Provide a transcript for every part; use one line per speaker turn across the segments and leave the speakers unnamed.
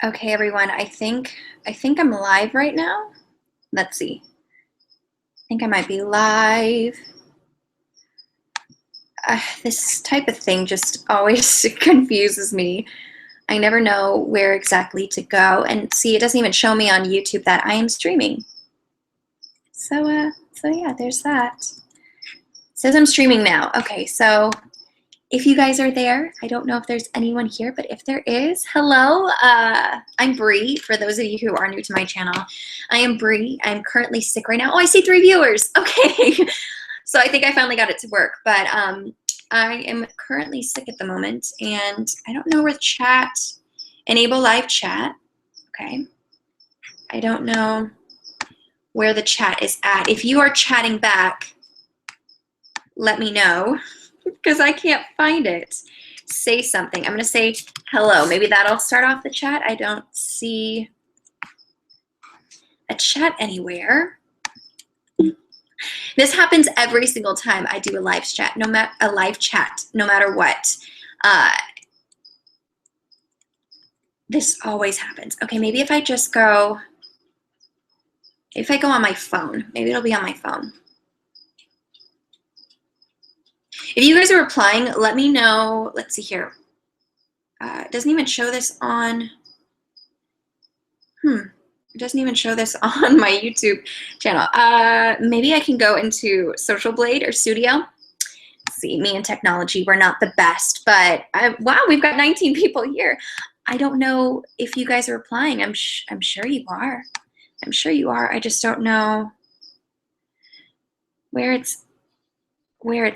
Okay, everyone, I think I'm live right now. Let's see. I think I might be live. This type of thing just always confuses me. I never know where exactly to go. And see, it doesn't even show me on YouTube that I am streaming. So yeah, there's that. It says I'm streaming now. Okay, so if you guys are there, I don't know if there's anyone here, but if there is, hello. I'm Bree, for those of you who are new to my channel. I am Bree. I'm currently sick right now. Oh, I see 3 viewers. Okay. So I think I finally got it to work, but I am currently sick at the moment, and I don't know where chat, enable live chat. Okay. I don't know where the chat is at. If you are chatting back, let me know, because I can't find it. Say something. I'm going to say hello. Maybe that'll start off the chat. I don't see a chat anywhere. This happens every single time I do a live chat, no matter what. This always happens. Okay, maybe if I just go, if I go on my phone, maybe it'll be on my phone. If you guys are replying, let me know. Let's see here. It doesn't even show this on, it doesn't even show this on my YouTube channel. Maybe I can go into Social Blade or Studio. Let's see, me and technology, we're not the best, but wow, we've got 19 people here. I don't know if you guys are replying. I'm sure you are. I'm sure you are. I just don't know where it's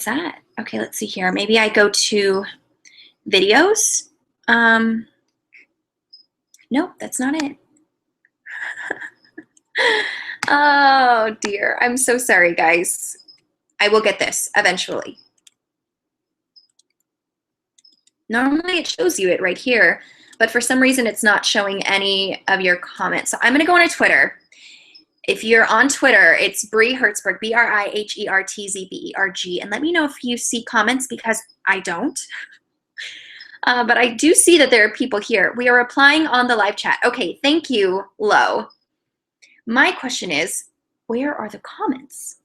at. Okay, let's see here. Maybe I go to videos. Nope, that's not it. Oh dear, I'm so sorry, guys. I will get this eventually. Normally it shows you it right here, but for some reason it's not showing any of your comments. So I'm gonna go on to Twitter. If you're on Twitter, it's Bree Hertzberg, BRIHERTZBERG, and let me know if you see comments, because I don't. But I do see that there are people here. We are replying on the live chat. Okay, thank you, Lo. My question is, where are the comments?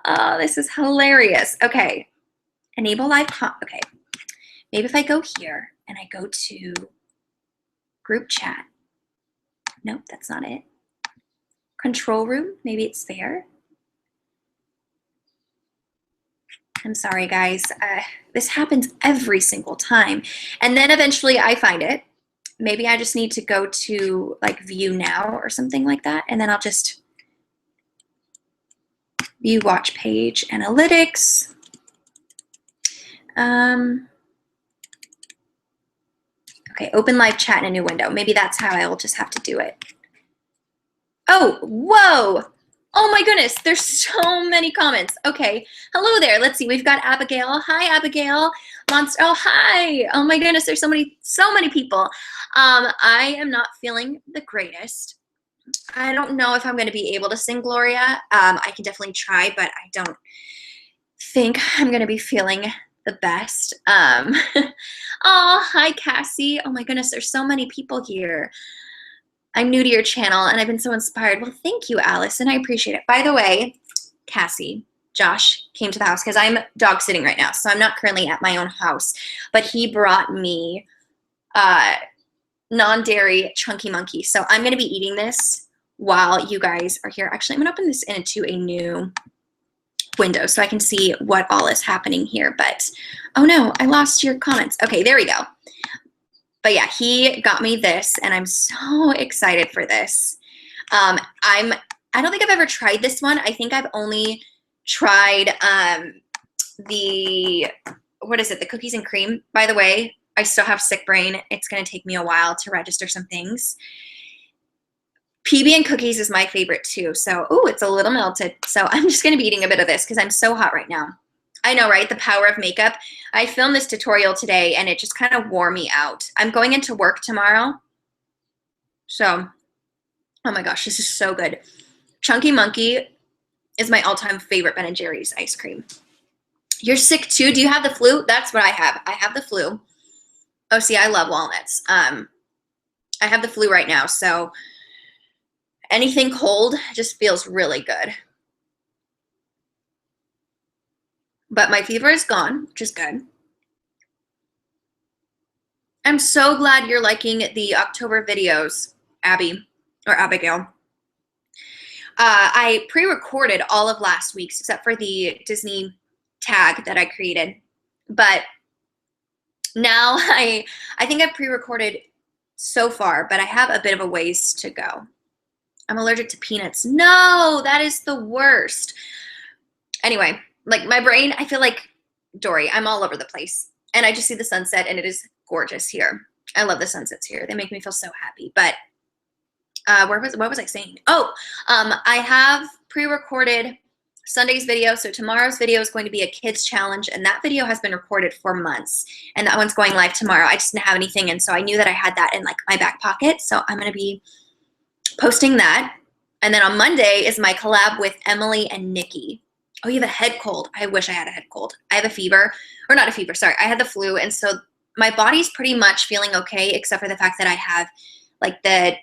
Oh, this is hilarious. Okay, enable live okay, maybe if I go here and I go to group chat. Nope, that's not it. Control room, maybe it's there. I'm sorry, guys. This happens every single time. And then eventually I find it. Maybe I just need to go to like view now or something like that. And then I'll just view watch page analytics. Okay, open live chat in a new window. Maybe that's how I will just have to do it. Oh, whoa. Oh my goodness, there's so many comments. Okay, hello there. Let's see, we've got Abigail. Hi, Abigail. Monster, oh, hi. Oh my goodness, there's so many people. I am not feeling the greatest. I don't know if I'm gonna be able to sing Gloria. I can definitely try, but I don't think I'm gonna be feeling the best. Oh, hi, Cassie. Oh my goodness, there's so many people here. I'm new to your channel and I've been so inspired. Well, thank you, Allison. I appreciate it. By the way, Cassie, Josh came to the house because I'm dog sitting right now, so I'm not currently at my own house, but he brought me non-dairy Chunky Monkey. So I'm going to be eating this while you guys are here. Actually, I'm going to open this into a new window so I can see what all is happening here. But, oh no, I lost your comments. Okay, there we go. But yeah, he got me this, and I'm so excited for this. I don't think I've ever tried this one. I think I've only tried the cookies and cream. By the way, I still have sick brain. It's going to take me a while to register some things. PB and cookies is my favorite too. So, ooh, it's a little melted. So I'm just going to be eating a bit of this because I'm so hot right now. I know, right? The power of makeup. I filmed this tutorial today and it just kind of wore me out. I'm going into work tomorrow. So, oh my gosh, this is so good. Chunky Monkey is my all-time favorite Ben & Jerry's ice cream. You're sick too? Do you have the flu? That's what I have. I have the flu. Oh, see, I love walnuts. I have the flu right now, so anything cold just feels really good. But my fever is gone, which is good. I'm so glad you're liking the October videos, Abby, or Abigail. I pre-recorded all of last week's except for the Disney tag that I created. But now I think I've pre-recorded so far, but I have a bit of a ways to go. I'm allergic to peanuts. No, that is the worst. Anyway, like my brain, I feel like Dory, I'm all over the place. And I just see the sunset and it is gorgeous here. I love the sunsets here. They make me feel so happy. But what was I saying? Oh, I have pre-recorded Sunday's video. So tomorrow's video is going to be a kids challenge, and that video has been recorded for months, and that one's going live tomorrow. I just didn't have anything, and so I knew that I had that in like my back pocket. So I'm going to be posting that. And then on Monday is my collab with Emily and Nikki. Oh, you have a head cold. I wish I had a head cold. I have a fever, or not a fever, sorry. I had the flu, and so my body's pretty much feeling okay, except for the fact that I have like the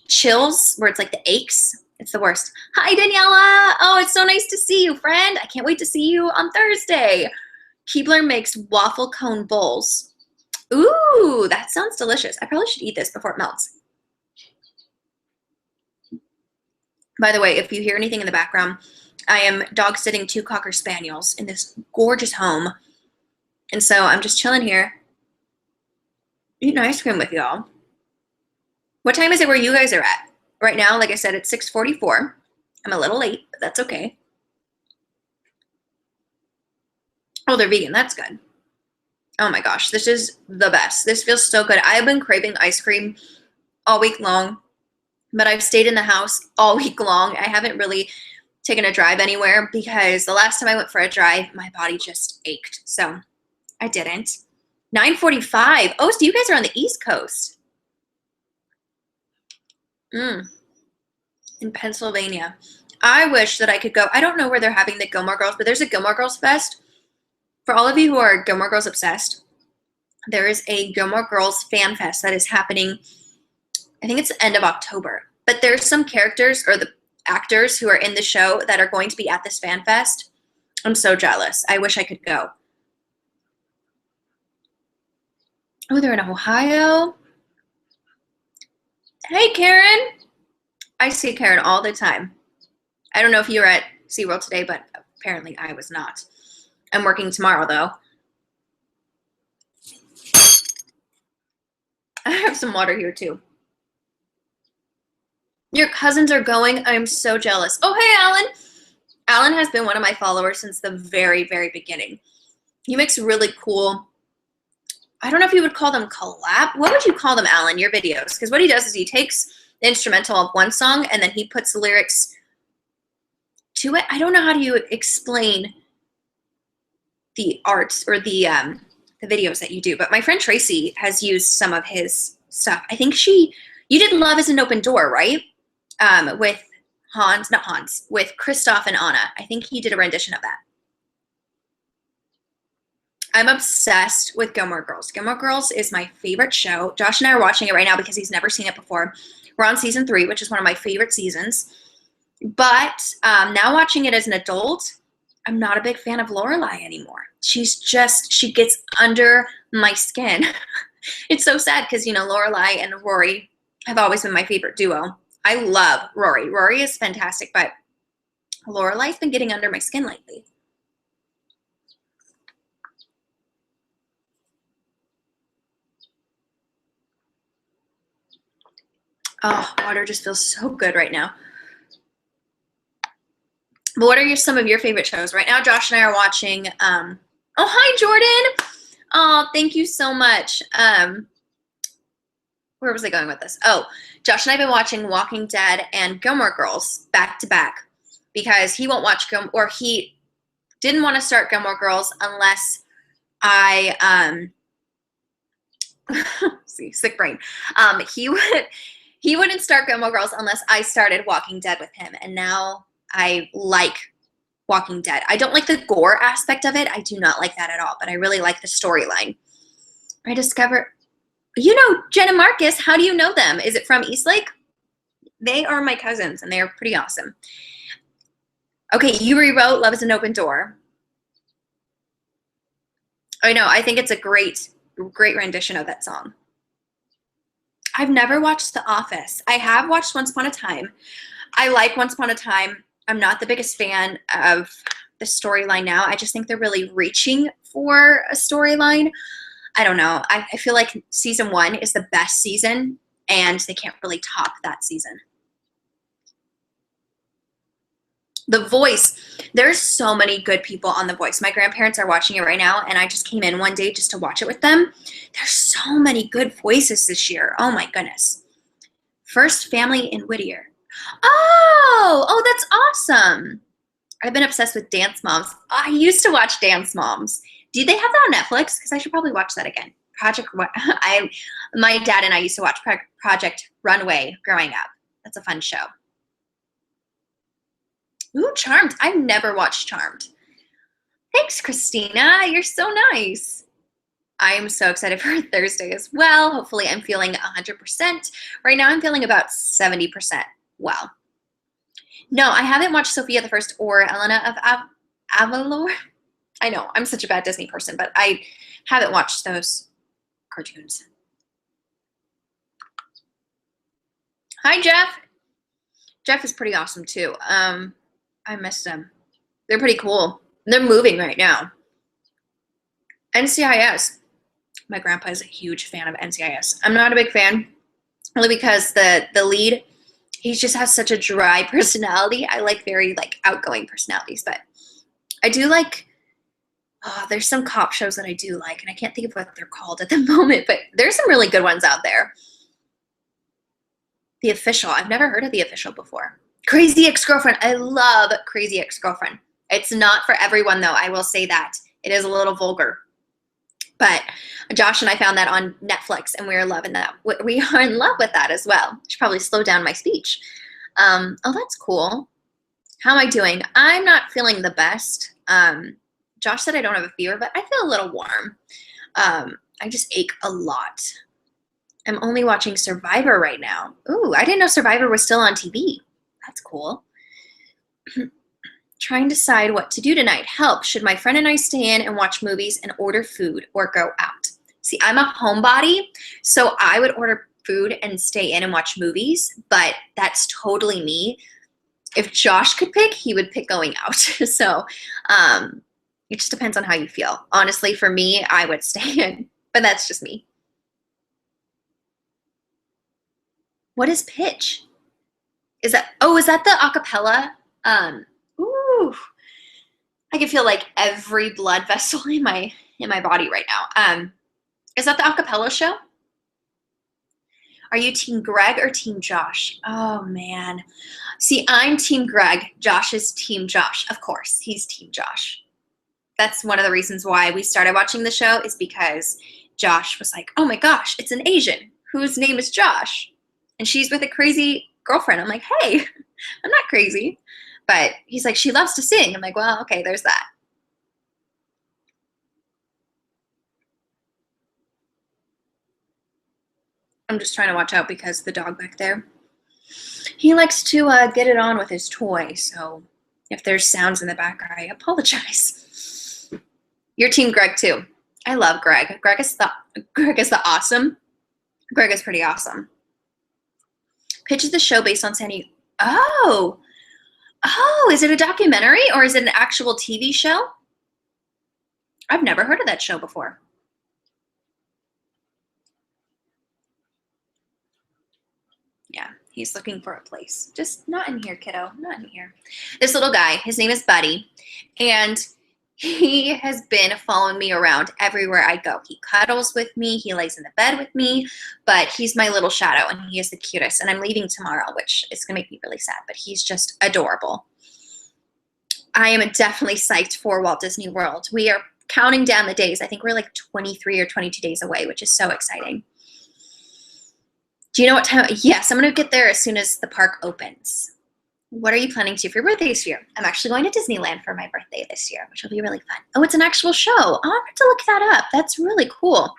chills where it's like the aches. It's the worst. Hi, Daniela. Oh, it's so nice to see you, friend. I can't wait to see you on Thursday. Keebler makes waffle cone bowls. Ooh, that sounds delicious. I probably should eat this before it melts. By the way, if you hear anything in the background, I am dog sitting 2 Cocker Spaniels in this gorgeous home. And so I'm just chilling here, eating ice cream with y'all. What time is it where you guys are at? Right now, like I said, it's 6:44. I'm a little late, but that's okay. Oh, they're vegan. That's good. Oh my gosh, this is the best. This feels so good. I've been craving ice cream all week long, but I've stayed in the house all week long. I haven't really taken a drive anywhere because the last time I went for a drive, my body just ached. So I didn't. 9:45. Oh, so you guys are on the East Coast. In Pennsylvania. I wish that I could go. I don't know where they're having the Gilmore Girls, but there's a Gilmore Girls Fest. For all of you who are Gilmore Girls obsessed, there is a Gilmore Girls fan fest that is happening, I think it's the end of October. But there's some characters or the actors who are in the show that are going to be at this fan fest. I'm so jealous. I wish I could go. Oh, they're in Ohio. Hey, Karen. I see Karen all the time. I don't know if you were at SeaWorld today, but apparently I was not. I'm working tomorrow, though. I have some water here, too. Your cousins are going. I'm so jealous. Oh, hey, Alan. Alan has been one of my followers since the very, very beginning. He makes really cool, I don't know if you would call them collab. What would you call them, Alan, your videos? Because what he does is he takes the instrumental of one song and then he puts the lyrics to it. I don't know how to explain the art or the videos that you do, but my friend Tracy has used some of his stuff. I think you did Love is an Open Door, right? With with Christoph and Anna. I think he did a rendition of that. I'm obsessed with Gilmore Girls. Gilmore Girls is my favorite show. Josh and I are watching it right now because he's never seen it before. We're on season 3, which is one of my favorite seasons. But now watching it as an adult, I'm not a big fan of Lorelai anymore. She gets under my skin. It's so sad because, you know, Lorelai and Rory have always been my favorite duo. I love Rory. Rory is fantastic, but Lorelai's been getting under my skin lately. Oh, water just feels so good right now. But what are some of your favorite shows? Right now, Josh and I are watching, oh, hi, Jordan. Oh, thank you so much. Where was I going with this? Oh, Josh and I have been watching Walking Dead and Gilmore Girls back to back because he won't watch or he didn't want to start Gilmore Girls unless I, see, sick brain. He wouldn't start Gilmore Girls unless I started Walking Dead with him, and now I like Walking Dead. I don't like the gore aspect of it. I do not like that at all, but I really like the storyline. I discovered, you know, Jen and Marcus. How do you know them? Is it from Eastlake? They are my cousins, and they are pretty awesome. Okay, you rewrote Love is an Open Door. I know. I think it's a great rendition of that song. I've never watched The Office. I have watched Once Upon a Time. I like Once Upon a Time. I'm not the biggest fan of the storyline now. I just think they're really reaching for a storyline. I don't know. I feel like season 1 is the best season, and they can't really top that season. The Voice. There's so many good people on The Voice. My grandparents are watching it right now, and I just came in one day just to watch it with them. There's so many good voices this year. Oh my goodness. First Family in Whittier. Oh, that's awesome. I've been obsessed with Dance Moms. I used to watch Dance Moms. Do they have that on Netflix? Because I should probably watch that again. My dad and I used to watch Project Runway growing up. That's a fun show. Ooh, Charmed. I've never watched Charmed. Thanks, Christina. You're so nice. I am so excited for Thursday as well. Hopefully I'm feeling 100%. Right now I'm feeling about 70% well. No, I haven't watched Sophia the First or Elena of Avalor. I know, I'm such a bad Disney person, but I haven't watched those cartoons. Hi, Jeff. Jeff is pretty awesome too. I miss them. They're pretty cool. They're moving right now. NCIS. My grandpa is a huge fan of NCIS. I'm not a big fan, only because the lead, he just has such a dry personality. I like very outgoing personalities, but I do like, there's some cop shows that I do like, and I can't think of what they're called at the moment, but there's some really good ones out there. The Official. I've never heard of The Official before. Crazy Ex-Girlfriend. I love Crazy Ex-Girlfriend. It's not for everyone, though. I will say that. It is a little vulgar. But Josh and I found that on Netflix, and we are loving that. We are in love with that as well. I should probably slow down my speech. Oh, that's cool. How am I doing? I'm not feeling the best. Josh said I don't have a fever, but I feel a little warm. I just ache a lot. I'm only watching Survivor right now. Ooh, I didn't know Survivor was still on TV. That's cool. Trying to decide what to do tonight. Help. Should my friend and I stay in and watch movies and order food or go out? See, I'm a homebody, so I would order food and stay in and watch movies, but that's totally me. If Josh could pick, he would pick going out. So it just depends on how you feel. Honestly, for me, I would stay in, but that's just me. What is pitch? Is that the acapella? Ooh, I can feel like every blood vessel in my body right now. Is that the acapella show? Are you Team Greg or Team Josh? Oh man. See, I'm Team Greg. Josh is Team Josh. Of course, he's Team Josh. That's one of the reasons why we started watching the show, is because Josh was like, oh my gosh, it's an Asian whose name is Josh. And she's with a crazy girlfriend. I'm like, hey, I'm not crazy. But he's like, she loves to sing. I'm like, well, okay, there's that. I'm just trying to watch out because the dog back there, he likes to get it on with his toy. So if there's sounds in the back, I apologize. You're Team Greg too. I love Greg. Greg is the awesome. Greg is pretty awesome. Pitch is the show based on Sandy. Oh, is it a documentary or is it an actual TV show? I've never heard of that show before. Yeah, he's looking for a place. Just not in here, kiddo, not in here. This little guy, his name is Buddy, and he has been following me around everywhere I go. He cuddles with me, he lays in the bed with me, but he's my little shadow, and he is the cutest. And I'm leaving tomorrow, which is gonna make me really sad, but he's just adorable. I am definitely psyched for Walt Disney World. We are counting down the days. I think we're like 23 or 22 days away, which is so exciting. Do you know what time? Yes, I'm gonna get there as soon as the park opens. What are you planning to do for your birthday this year? I'm actually going to Disneyland for my birthday this year, which will be really fun. Oh, it's an actual show. Oh, I'm going to look that up. That's really cool.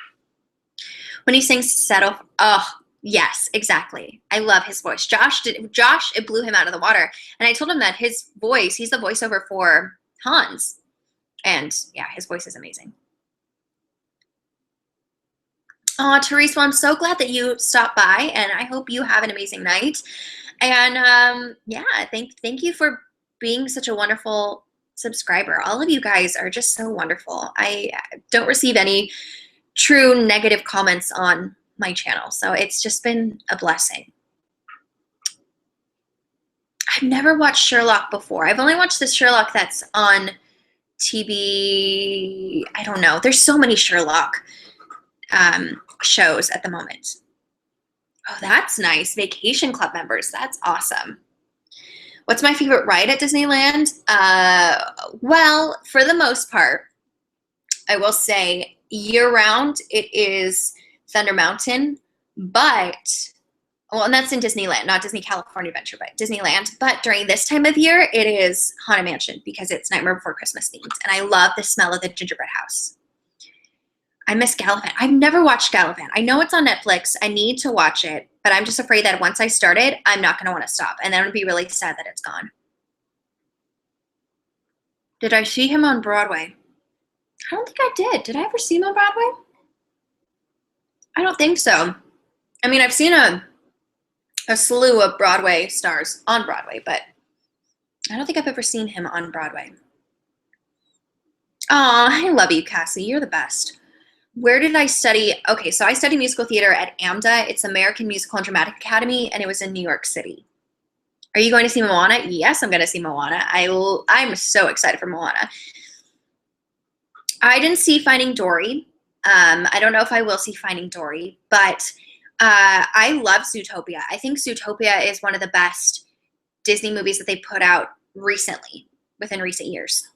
When he sings Settle, oh, yes, exactly. I love his voice. Josh, it blew him out of the water. And I told him that his voice, he's the voiceover for Hans. And yeah, his voice is amazing. Oh, Therese, well, I'm so glad that you stopped by, and I hope you have an amazing night. And yeah, thank you for being such a wonderful subscriber. All of you guys are just so wonderful. I don't receive any true negative comments on my channel, so it's just been a blessing. I've never watched Sherlock before. I've only watched the Sherlock that's on TV. I don't know. There's so many Sherlock shows at the moment. Oh, that's nice. Vacation Club members. That's awesome. What's my favorite ride at Disneyland? Well, for the most part, I will say year-round it is Thunder Mountain, but, well, and that's in Disneyland, not Disney California Adventure, but Disneyland. But during this time of year, it is Haunted Mansion because it's Nightmare Before Christmas themed, and I love the smell of the gingerbread house. I miss Gallivant. I've never watched Gallivant. I know it's on Netflix. I need to watch it, but I'm just afraid that once I start it, I'm not going to want to stop, and then I'm going to be really sad that it's gone. Did I see him on Broadway? I don't think I did. Did I ever see him on Broadway? I don't think so. I mean, I've seen a slew of Broadway stars on Broadway, but I don't think I've ever seen him on Broadway. Aw, I love you, Cassie. You're the best. Where did I study? Okay, so I studied musical theater at AMDA. It's American Musical and Dramatic Academy, and it was in New York City. Are you going to see Moana? Yes, I'm going to see Moana. I'm so excited for Moana. I didn't see Finding Dory. I don't know if I will see Finding Dory, but I love Zootopia. I think Zootopia is one of the best Disney movies that they put out recently, within recent years.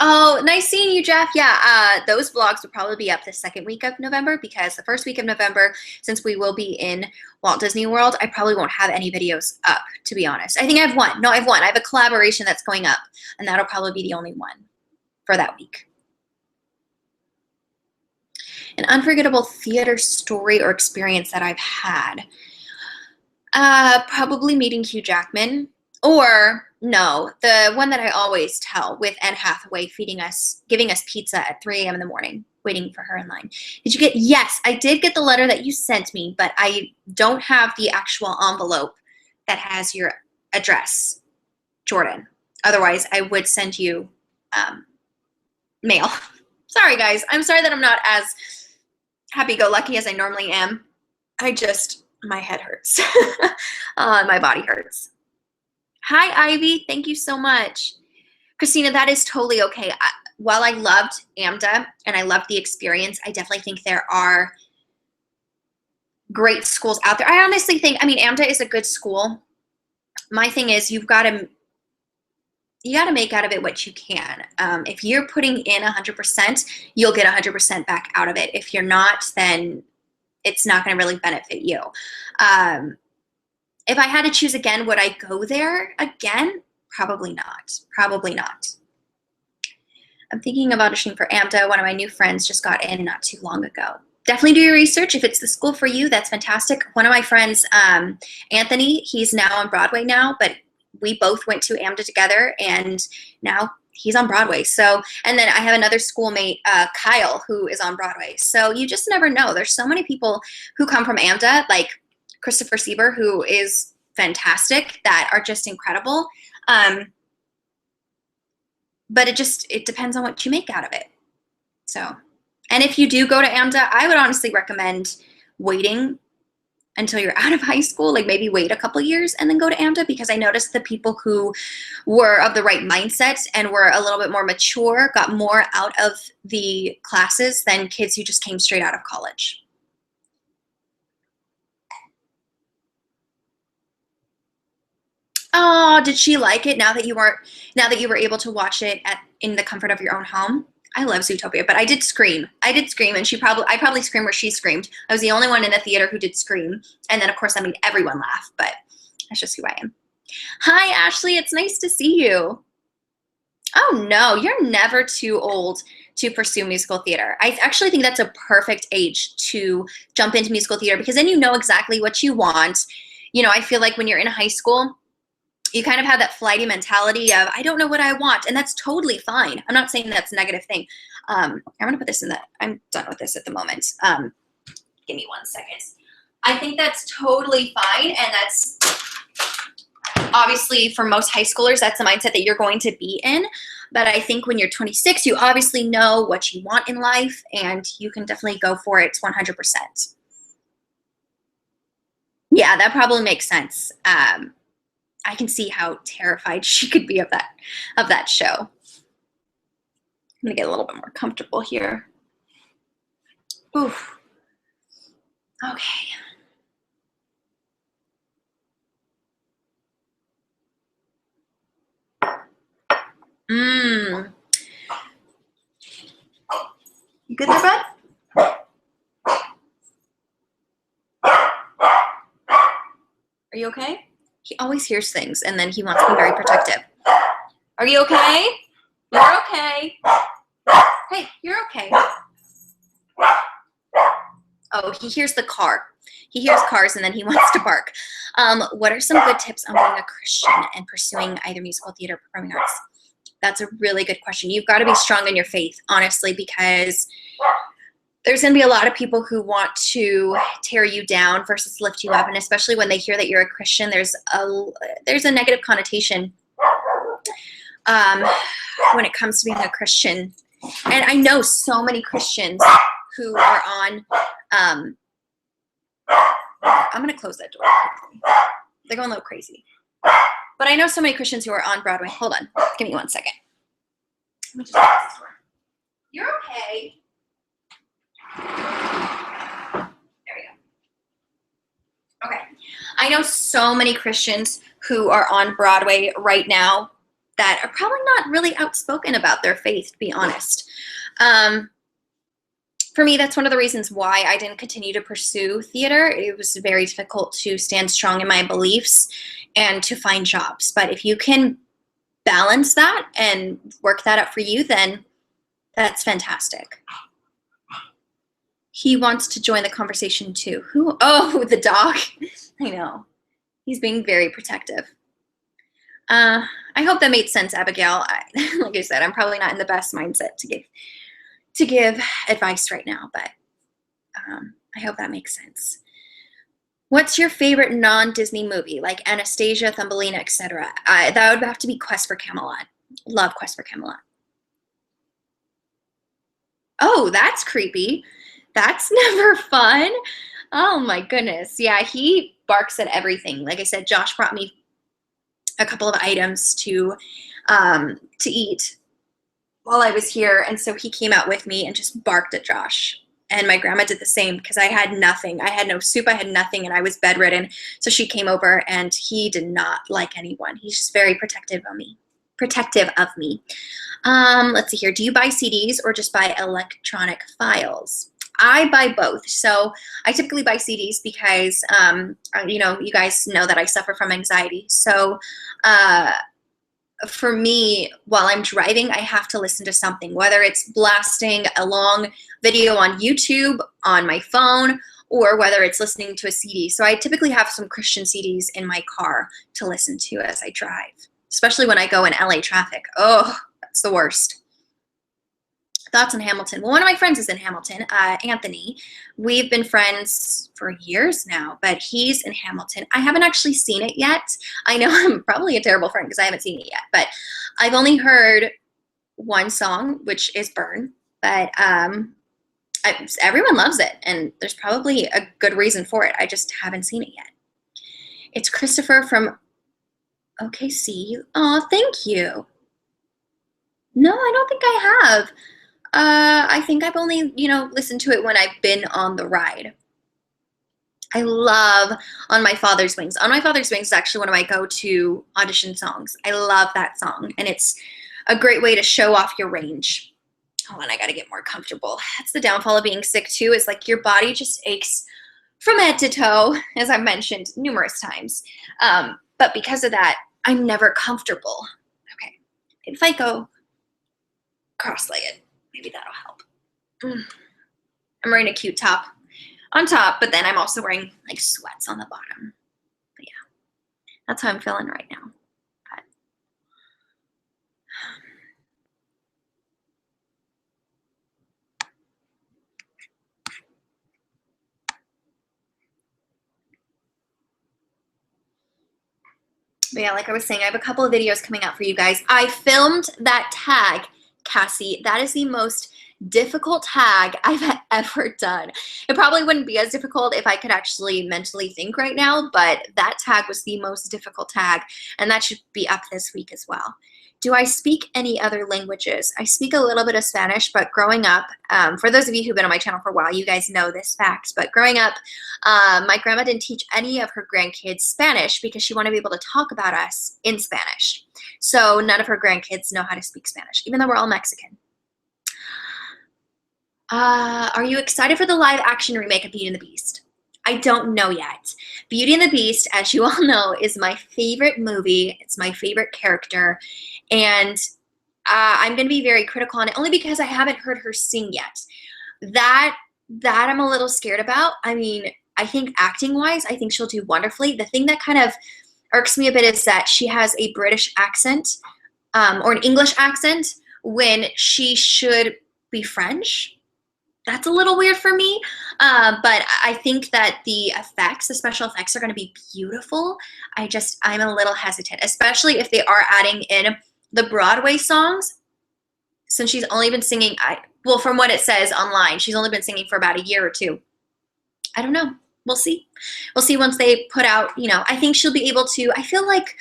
Oh, nice seeing you, Jeff. Yeah, those vlogs will probably be up the second week of November because the first week of November, since we will be in Walt Disney World, I probably won't have any videos up, to be honest. I think I have one. No, I have one. I have a collaboration that's going up, and that'll probably be the only one for that week. An unforgettable theater story or experience that I've had. Probably meeting Hugh Jackman. Or, no, the one that I always tell with Anne Hathaway giving us pizza at 3 a.m. in the morning, waiting for her in line. Did you get, yes, I did get the letter that you sent me, but I don't have the actual envelope that has your address, Jordan. Otherwise, I would send you mail. Sorry, guys. I'm sorry that I'm not as happy-go-lucky as I normally am. My head hurts. My body hurts. Hi, Ivy. Thank you so much. Christina, that is totally okay. While I loved AMDA and I loved the experience, I definitely think there are great schools out there. I honestly think, I mean, AMDA is a good school. My thing is you got to make out of it what you can. If you're putting in 100%, you'll get 100% back out of it. If you're not, then it's not going to really benefit you. If I had to choose again, would I go there again? Probably not. Probably not. I'm thinking of auditioning for AMDA. One of my new friends just got in not too long ago. Definitely do your research. If it's the school for you, that's fantastic. One of my friends, Anthony, he's now on Broadway now, but we both went to AMDA together, and now he's on Broadway. So, and then I have another schoolmate, Kyle, who is on Broadway. So you just never know. There's so many people who come from AMDA, like Christopher Sieber, who is fantastic, that are just incredible. But it depends on what you make out of it. So, and if you do go to AMDA, I would honestly recommend waiting until you're out of high school, like maybe wait a couple years and then go to AMDA, because I noticed the people who were of the right mindset and were a little bit more mature got more out of the classes than kids who just came straight out of college. Oh, did she like it now that you were able to watch it in the comfort of your own home? I love Zootopia, but I did scream. I did scream, and I probably screamed where she screamed. I was the only one in the theater who did scream. And then, of course, I made everyone laugh, but that's just who I am. Hi, Ashley. It's nice to see you. Oh, no, you're never too old to pursue musical theater. I actually think that's a perfect age to jump into musical theater, because then you know exactly what you want. You know, I feel like when you're in high school, you kind of have that flighty mentality of, I don't know what I want, and that's totally fine. I'm not saying that's a negative thing. I'm gonna put this in I'm done with this at the moment. Give me 1 second. I think that's totally fine, and that's obviously for most high schoolers, that's the mindset that you're going to be in. But I think when you're 26, you obviously know what you want in life, and you can definitely go for it 100%. Yeah, that probably makes sense. I can see how terrified she could be of that show. I'm gonna get a little bit more comfortable here. Oof. Okay. You good there, bud? Are you okay? He always hears things, and then he wants to be very protective. Are you okay? You're okay. Hey, you're okay. Oh, he hears the car. He hears cars, and then he wants to bark. What are some good tips on being a Christian and pursuing either musical theater or performing arts? That's a really good question. You've got to be strong in your faith, honestly, because there's going to be a lot of people who want to tear you down versus lift you up. And especially when they hear that you're a Christian, there's a negative connotation when it comes to being a Christian. And I know so many Christians who are on, I'm going to close that door. They're going a little crazy. But I know so many Christians who are on Broadway. Hold on. Give me 1 second. Let me just close this door. You're okay. There we go. Okay. I know so many Christians who are on Broadway right now that are probably not really outspoken about their faith, to be honest. For me, that's one of the reasons why I didn't continue to pursue theater. It was very difficult to stand strong in my beliefs and to find jobs. But if you can balance that and work that out for you, then that's fantastic. He wants to join the conversation too. Who? Oh, the dog. I know. He's being very protective. I hope that made sense, Abigail. Like I said, I'm probably not in the best mindset to give advice right now, but I hope that makes sense. What's your favorite non-Disney movie, like Anastasia, Thumbelina, etc.? That would have to be Quest for Camelot. Love Quest for Camelot. Oh, that's creepy. That's never fun. Oh my goodness. Yeah, he barks at everything. Like I said, Josh brought me a couple of items to eat while I was here, and so he came out with me and just barked at Josh. And my grandma did the same because I had nothing. I had no soup, I had nothing, and I was bedridden. So she came over, and he did not like anyone. He's just very protective of me. Let's see here. Do you buy CDs or just buy electronic files? I buy both. So I typically buy CDs because, you guys know that I suffer from anxiety. So for me, while I'm driving, I have to listen to something, whether it's blasting a long video on YouTube on my phone or whether it's listening to a CD. So I typically have some Christian CDs in my car to listen to as I drive, especially when I go in LA traffic. Oh, that's the worst. Thoughts on Hamilton? Well, one of my friends is in Hamilton, Anthony. We've been friends for years now, but he's in Hamilton. I haven't actually seen it yet. I know I'm probably a terrible friend because I haven't seen it yet, but I've only heard one song, which is Burn, but everyone loves it, and there's probably a good reason for it. I just haven't seen it yet. It's Christopher from OKC. Oh, thank you. No, I don't think I have. I think I've only, listened to it when I've been on the ride. I love On My Father's Wings. On My Father's Wings is actually one of my go-to audition songs. I love that song, and it's a great way to show off your range. Hold on, I gotta get more comfortable. That's the downfall of being sick too, is like your body just aches from head to toe, as I've mentioned numerous times. But because of that, I'm never comfortable. Okay, if I go cross-legged, Maybe that'll help. I'm wearing a cute top on top, but then I'm also wearing like sweats on the bottom. But yeah, that's how I'm feeling right now. But yeah, like I was saying, I have a couple of videos coming out for you guys. I filmed that tag, Cassie. That is the most difficult tag I've ever done. It probably wouldn't be as difficult if I could actually mentally think right now, but that tag was the most difficult tag, and that should be up this week as well. Do I speak any other languages? I speak a little bit of Spanish, but growing up, for those of you who've been on my channel for a while, you guys know this fact, but growing up, my grandma didn't teach any of her grandkids Spanish because she wanted to be able to talk about us in Spanish. So none of her grandkids know how to speak Spanish, even though we're all Mexican. Are you excited for the live action remake of Beauty and the Beast? I don't know yet. Beauty and the Beast, as you all know, is my favorite movie. It's my favorite character. And I'm going to be very critical on it only because I haven't heard her sing yet. That I'm a little scared about. I mean, I think acting-wise, I think she'll do wonderfully. The thing that kind of irks me a bit is that she has a British accent or an English accent when she should be French. That's a little weird for me, but I think that the effects, the special effects are going to be beautiful. I'm a little hesitant, especially if they are adding in the Broadway songs, since she's only been singing, well, from what it says online, she's only been singing for about a year or two. I don't know. We'll see. We'll see once they put out, you know, I think she'll be able to, I feel like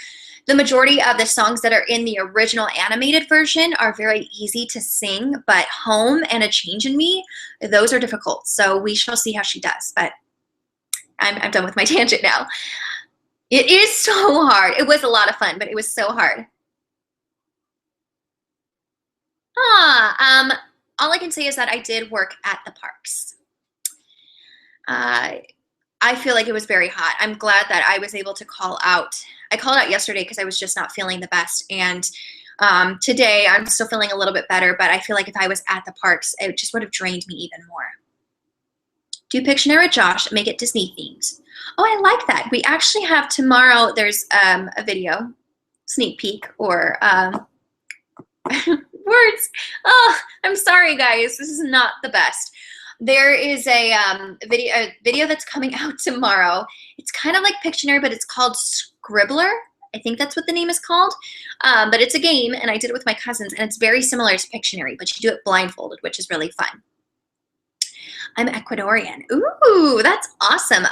the majority of the songs that are in the original animated version are very easy to sing, but Home and A Change in Me, those are difficult. So we shall see how she does, but I'm done with my tangent now. It is so hard. It was a lot of fun, but it was so hard. All I can say is that I did work at the parks. I feel like it was very hot. I'm glad that I was able to call out. I called out yesterday because I was just not feeling the best. And today I'm still feeling a little bit better, but I feel like if I was at the parks, it just would have drained me even more. Do Pictionary with Josh, make it Disney themed. Oh, I like that. We actually have tomorrow, there's a video, sneak peek, or words. Oh, I'm sorry, guys. This is not the best. There is a video that's coming out tomorrow. It's kind of like Pictionary, but it's called Scribbler. I think that's what the name is called. But it's a game, and I did it with my cousins, and it's very similar to Pictionary, but you do it blindfolded, which is really fun. I'm Ecuadorian. Ooh, that's awesome.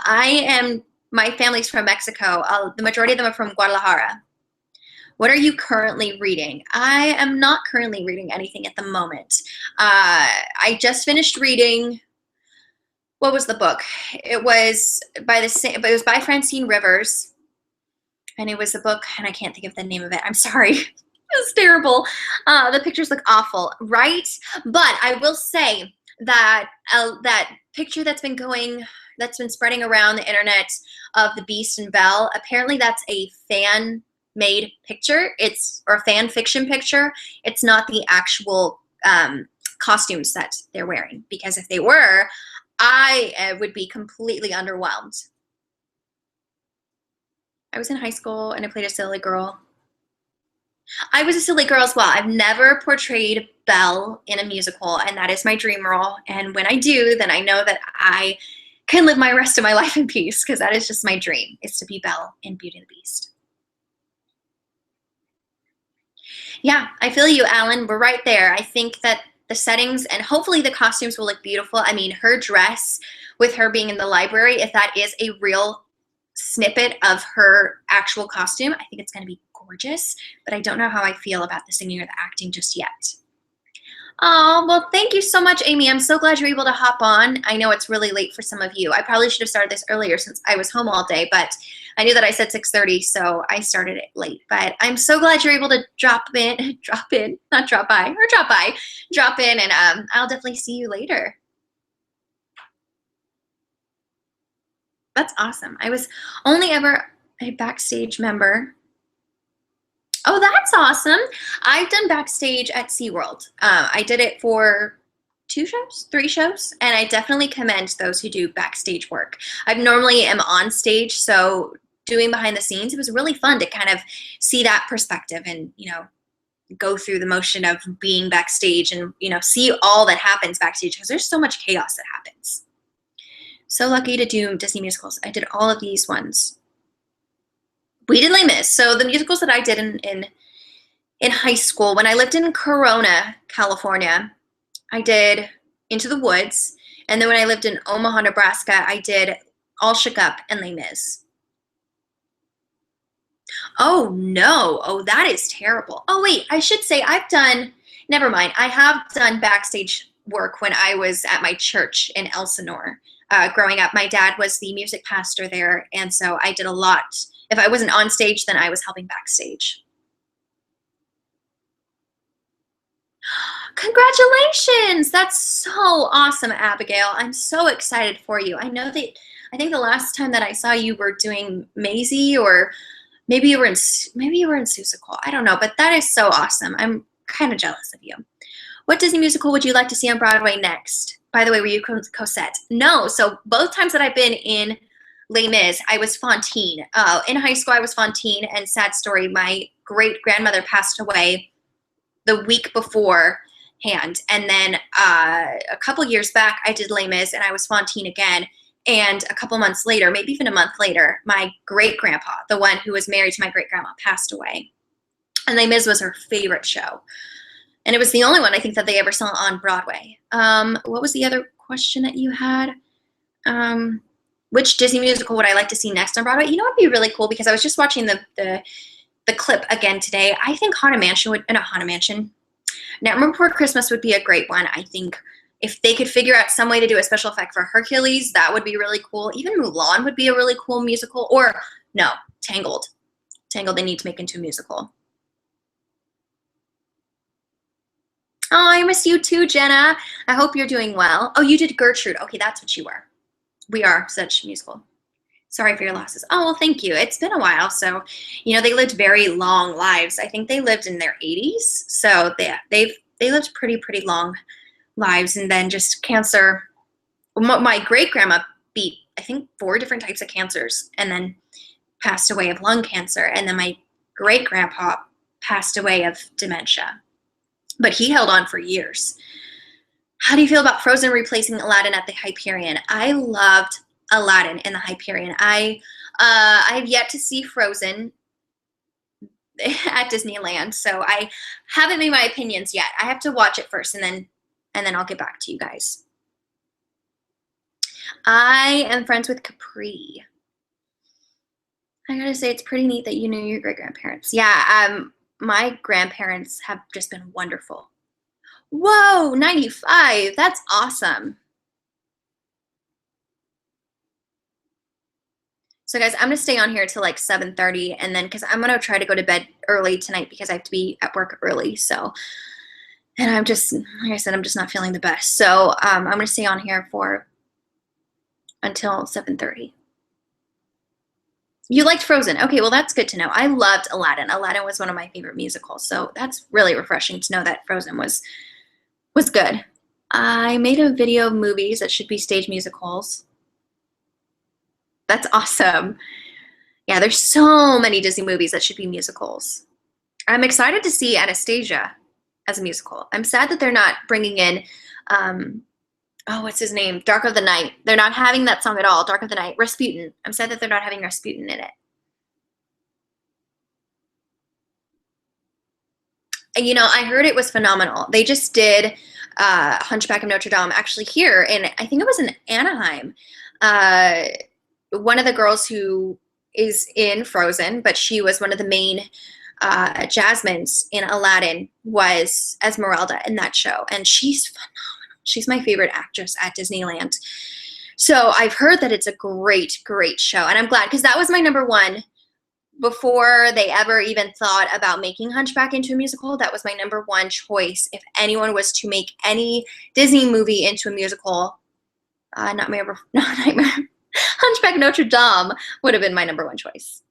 My family's from Mexico. The majority of them are from Guadalajara. What are you currently reading? I am not currently reading anything at the moment. I just finished reading, what was the book? It was by Francine Rivers, and it was a book, and I can't think of the name of it. I'm sorry. It's terrible. The pictures look awful, right? But I will say that that picture that's been spreading around the internet of the Beast and Belle, apparently that's a fan-made picture. Or a fan fiction picture. It's not the actual costumes that they're wearing, because if they were, I would be completely underwhelmed. I was in high school and I played a silly girl. I was a silly girl as well. I've never portrayed Belle in a musical, and that is my dream role. And when I do, then I know that I can live my rest of my life in peace, because that is just my dream, is to be Belle in Beauty and the Beast. Yeah, I feel you, Alan. We're right there. I think that the settings and hopefully the costumes will look beautiful. I mean, her dress with her being in the library, if that is a real snippet of her actual costume, I think it's going to be gorgeous, but I don't know how I feel about the singing or the acting just yet. Oh, well, thank you so much, Amy. I'm so glad you're able to hop on. I know it's really late for some of you. I probably should have started this earlier since I was home all day, but I knew that I said 6:30, so I started it late. But I'm so glad you're able to drop in, and I'll definitely see you later. That's awesome. I was only ever a backstage member. Oh, that's awesome. I've done backstage at SeaWorld. I did it for 2 shows, 3 shows, and I definitely commend those who do backstage work. I normally am on stage, so doing behind the scenes, it was really fun to kind of see that perspective and, go through the motion of being backstage and, see all that happens backstage because there's so much chaos that happens. So lucky to do Disney musicals. I did all of these ones. We did Les Mis. So the musicals that I did in high school, when I lived in Corona, California, I did Into the Woods. And then when I lived in Omaha, Nebraska, I did All Shook Up and Les Mis. Oh, no. Oh, that is terrible. Oh, wait, I should say never mind. I have done backstage work when I was at my church in Elsinore. Growing up, my dad was the music pastor there, and so I did a lot. If I wasn't on stage, then I was helping backstage. Congratulations! That's so awesome, Abigail. I'm so excited for you. I think the last time that I saw you were doing Maisie, or maybe you were in Seussical. I don't know, but that is so awesome. I'm kind of jealous of you. What Disney musical would you like to see on Broadway next? By the way, were you Cosette? No. So both times that I've been in Les Mis, I was Fantine. In high school, I was Fantine, and sad story, my great-grandmother passed away the week beforehand. And then a couple years back, I did Les Mis, and I was Fantine again. And a couple months later, maybe even a month later, my great-grandpa, the one who was married to my great-grandma, passed away. And Les Mis was her favorite show. And it was the only one I think that they ever saw on Broadway. What was the other question that you had? Which Disney musical would I like to see next on Broadway? You know what would be really cool, because I was just watching the clip again today. I think Haunted Mansion. Nightmare Before Christmas would be a great one. I think if they could figure out some way to do a special effect for Hercules, that would be really cool. Even Mulan would be a really cool musical. Or, no, Tangled. Tangled they need to make into a musical. Oh, I miss you too, Jenna. I hope you're doing well. Oh, you did Gertrude. Okay, that's what you were. We are such musical. Sorry for your losses. Oh, well, thank you. It's been a while. So, they lived very long lives. I think they lived in their 80s. So they lived pretty long lives. And then just cancer. My great-grandma beat, I think, 4 different types of cancers and then passed away of lung cancer. And then my great-grandpa passed away of dementia. But he held on for years. How do you feel about Frozen replacing Aladdin at the Hyperion? I loved Aladdin in the Hyperion. I've yet to see Frozen at Disneyland, so I haven't made my opinions yet. I have to watch it first, and then I'll get back to you guys. I am friends with Capri. I gotta say, it's pretty neat that you knew your great-grandparents. Yeah, my grandparents have just been wonderful. Whoa, 95. That's awesome. So guys, I'm going to stay on here till like 7:30, and then because I'm going to try to go to bed early tonight because I have to be at work early. So, and I'm just, like I said, I'm just not feeling the best. So I'm going to stay on here until 7:30. You liked Frozen. Okay, well, that's good to know. I loved Aladdin. Aladdin was one of my favorite musicals, so that's really refreshing to know that Frozen was good. I made a video of movies that should be stage musicals. That's awesome. Yeah, there's so many Disney movies that should be musicals. I'm excited to see Anastasia as a musical. I'm sad that they're not bringing in, what's his name? Dark of the Night. They're not having that song at all, Dark of the Night. Rasputin. I'm sad that they're not having Rasputin in it. I heard it was phenomenal. They just did Hunchback of Notre Dame actually here, and I think it was in Anaheim. One of the girls who is in Frozen, but she was one of the main Jasmines in Aladdin, was Esmeralda in that show, and she's phenomenal. She's my favorite actress at Disneyland. So I've heard that it's a great, great show, and I'm glad, because that was my number one before they ever even thought about making Hunchback into a musical. That was my number one choice. If anyone was to make any Disney movie into a musical, Hunchback of Notre Dame would have been my number one choice.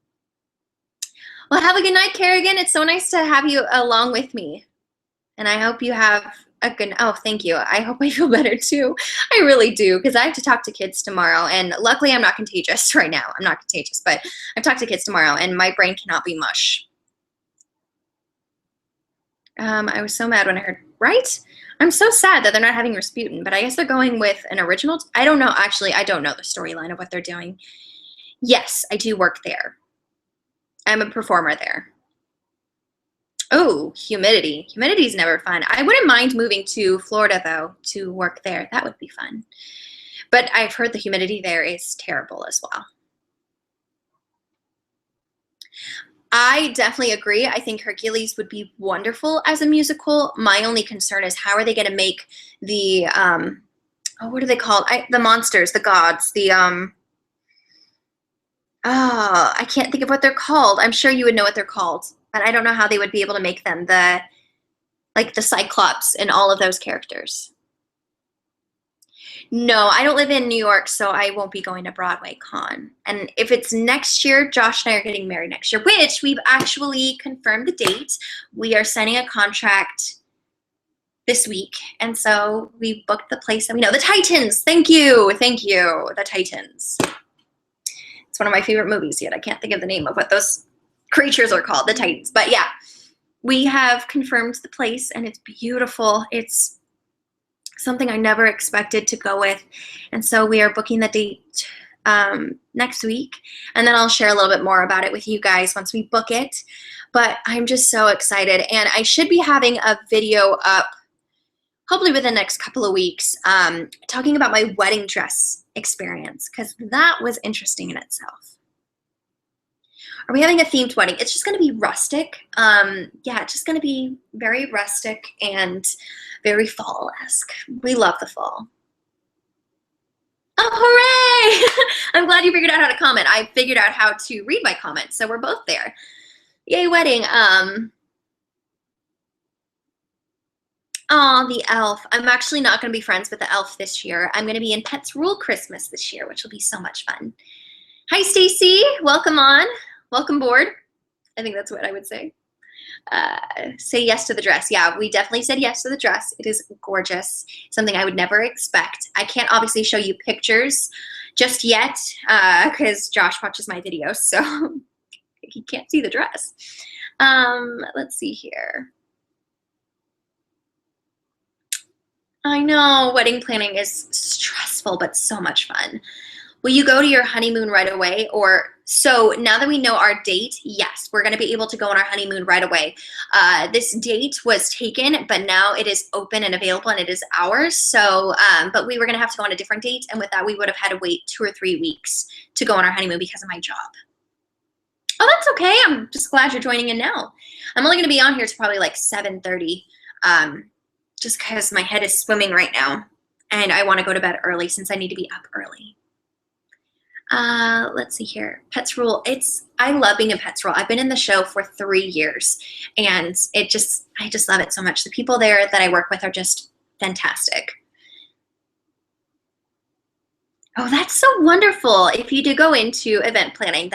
Well, have a good night, Kerrigan. It's so nice to have you along with me. And I hope you have a good, oh, thank you. I hope I feel better too. I really do, because I have to talk to kids tomorrow. And luckily I'm not contagious right now. I'm not contagious, but I've talked to kids tomorrow and my brain cannot be mush. I was so mad when I heard, right? I'm so sad that they're not having Rasputin, but I guess they're going with an original. I don't know. Actually, I don't know the storyline of what they're doing. Yes, I do work there. I'm a performer there. Oh, humidity. Humidity's never fun. I wouldn't mind moving to Florida, though, to work there. That would be fun. But I've heard the humidity there is terrible as well. I definitely agree. I think Hercules would be wonderful as a musical. My only concern is how are they going to make the, oh, what are they called? The monsters, the gods, the, I can't think of what they're called. I'm sure you would know what they're called, but I don't know how they would be able to make them like the Cyclops and all of those characters. No, I don't live in New York, so I won't be going to Broadway Con. And if it's next year, Josh and I are getting married next year, which we've actually confirmed the date. We are signing a contract this week, and so we booked the place that we know. The Titans, thank you, the Titans. It's one of my favorite movies yet. I can't think of the name of what those creatures are called, the Titans. But yeah, we have confirmed the place, and it's beautiful. It's something I never expected to go with. And so we are booking the date next week. And then I'll share a little bit more about it with you guys once we book it. But I'm just so excited. And I should be having a video up hopefully within the next couple of weeks talking about my wedding dress experience, because that was interesting in itself. Are we having a themed wedding? It's just going to be rustic. Yeah, it's just going to be very rustic and very fall-esque. We love the fall. Oh, hooray! I'm glad you figured out how to comment. I figured out how to read my comments, so we're both there. Yay, wedding. Oh, the elf. I'm actually not going to be friends with the elf this year. I'm going to be in Pets Rule Christmas this year, which will be so much fun. Hi, Stacy. Welcome on. Welcome board. I think that's what I would say. Say yes to the dress. Yeah, we definitely said yes to the dress. It is gorgeous. Something I would never expect. I can't obviously show you pictures just yet because Josh watches my videos, so he can't see the dress. Let's see here. I know wedding planning is stressful, but so much fun. Will you go to your honeymoon right away? Or so now that we know our date, yes, we're going to be able to go on our honeymoon right away. This date was taken, but now it is open and available and it is ours. So, but we were going to have to go on a different date. And with that, we would have had to wait 2 or 3 weeks to go on our honeymoon because of my job. Oh, that's okay. I'm just glad you're joining in now. I'm only going to be on here to probably like 7:30, just because my head is swimming right now. And I want to go to bed early since I need to be up early. Let's see here. Pets Rule. I love being in Pets Rule. I've been in the show for 3 years and I just love it so much. The people there that I work with are just fantastic. Oh, that's so wonderful. If you do go into event planning,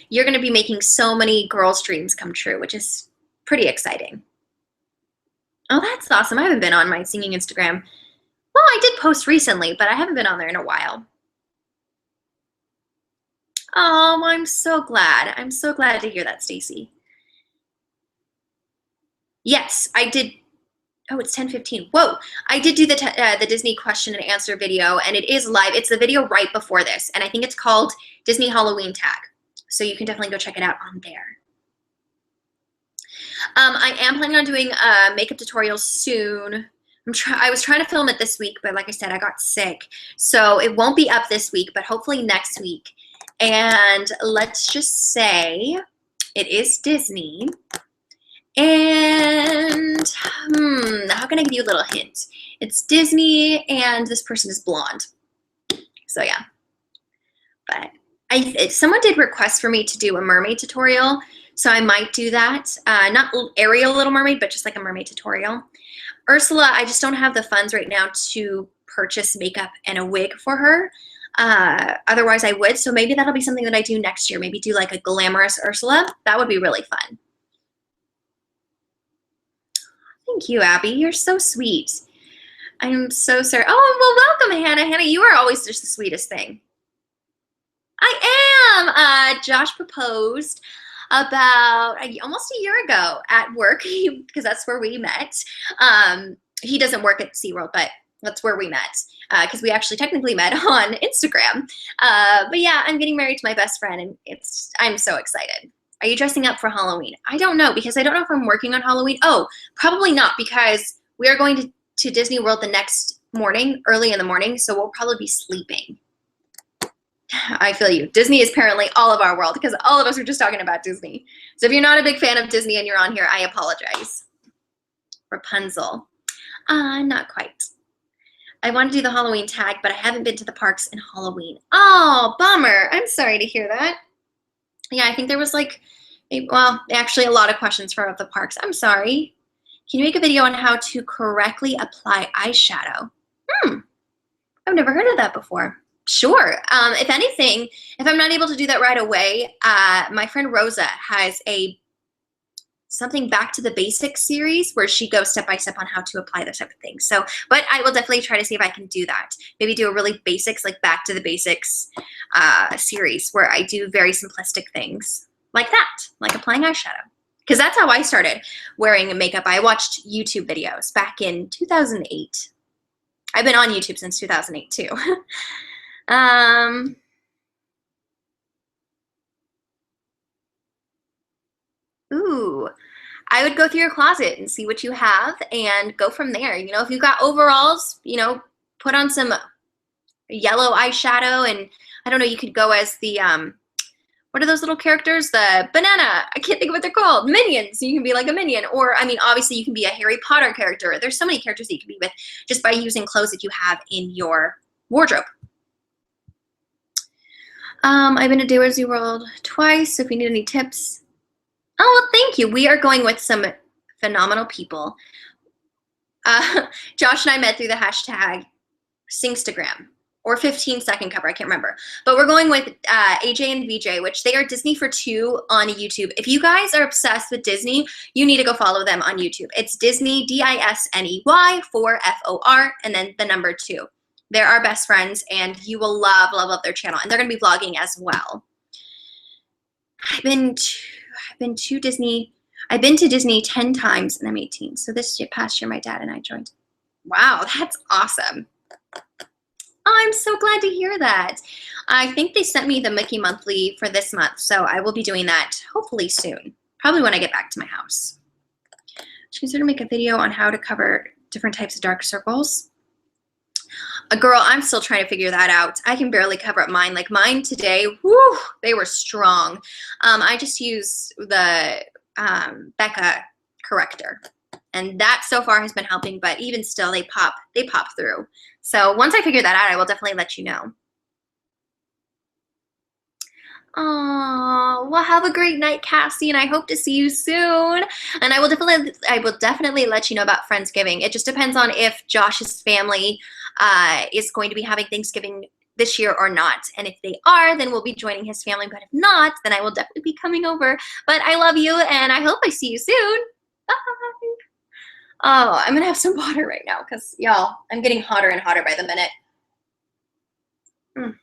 you're going to be making so many girls' dreams come true, which is pretty exciting. Oh, that's awesome. I haven't been on my singing Instagram. Well, I did post recently, but I haven't been on there in a while. Oh, I'm so glad. I'm so glad to hear that, Stacy. Yes, I did. Oh, it's 10:15. Whoa, I did do the Disney question and answer video, and it is live. It's the video right before this, and I think it's called Disney Halloween Tag. So you can definitely go check it out on there. I am planning on doing a makeup tutorial soon. I was trying to film it this week, but like I said, I got sick. So it won't be up this week, but hopefully next week. And let's just say it is Disney. And how can I give you a little hint? It's Disney and this person is blonde. So yeah. But someone did request for me to do a mermaid tutorial. So I might do that. Not Ariel Little Mermaid, but just like a mermaid tutorial. Ursula, I just don't have the funds right now to purchase makeup and a wig for her. Otherwise, I would. So maybe that'll be something that I do next year. Maybe do like a glamorous Ursula. That would be really fun. Thank you, Abby. You're so sweet. I'm so sorry. Oh, well, welcome, Hannah. Hannah, you are always just the sweetest thing. I am. Josh proposed about almost a year ago at work because that's where we met. He doesn't work at SeaWorld, but that's where we met because we actually technically met on Instagram. But yeah, I'm getting married to my best friend, and I'm so excited. Are you dressing up for Halloween? I don't know because I don't know if I'm working on Halloween. Oh, probably not because we are going to Disney World the next morning, early in the morning, so we'll probably be sleeping. I feel you. Disney is apparently all of our world because all of us are just talking about Disney. So if you're not a big fan of Disney and you're on here, I apologize. Rapunzel. Not quite. I want to do the Halloween tag, but I haven't been to the parks in Halloween. Oh, bummer. I'm sorry to hear that. Yeah, I think there was actually a lot of questions for the parks. I'm sorry. Can you make a video on how to correctly apply eyeshadow? I've never heard of that before. Sure. If anything, if I'm not able to do that right away, my friend Rosa has something back to the basics series where she goes step by step on how to apply those type of things. So, but I will definitely try to see if I can do that. Maybe do a really basics, like back to the basics series where I do very simplistic things like that, like applying eyeshadow. Because that's how I started wearing makeup. I watched YouTube videos back in 2008. I've been on YouTube since 2008 too. Ooh, I would go through your closet and see what you have and go from there. You know, if you've got overalls, you know, put on some yellow eyeshadow, and I don't know, you could go as the, what are those little characters? The banana, I can't think of what they're called, minions. You can be like a minion, or, I mean, obviously you can be a Harry Potter character. There's so many characters that you can be with just by using clothes that you have in your wardrobe. I've been to Disney World twice, so if you need any tips. Oh, well, thank you. We are going with some phenomenal people. Josh and I met through the hashtag Singstagram or 15-second cover. I can't remember. But we're going with AJ and VJ, which they are Disney for Two on YouTube. If you guys are obsessed with Disney, you need to go follow them on YouTube. It's Disney, DISNEY, 4FOR, and then the number 2. They're our best friends, and you will love, love, love their channel. And they're going to be vlogging as well. I've been to Disney 10 times, and I'm 18. So this past year, my dad and I joined. Wow, that's awesome. I'm so glad to hear that. I think they sent me the Mickey Monthly for this month, so I will be doing that hopefully soon, probably when I get back to my house. Should consider make a video on how to cover different types of dark circles. Girl, I'm still trying to figure that out. I can barely cover up mine. Like mine today, whoo, they were strong. I just use the Becca corrector, and that so far has been helping, but even still, they pop through. So once I figure that out, I will definitely let you know. Oh, well, have a great night, Cassie, and I hope to see you soon. And I will definitely let you know about Friendsgiving. It just depends on if Josh's family is going to be having Thanksgiving this year or not. And if they are, then we'll be joining his family. But if not, then I will definitely be coming over. But I love you, and I hope I see you soon. Bye. Oh, I'm gonna have some water right now because y'all, I'm getting hotter and hotter by the minute. Oh, man.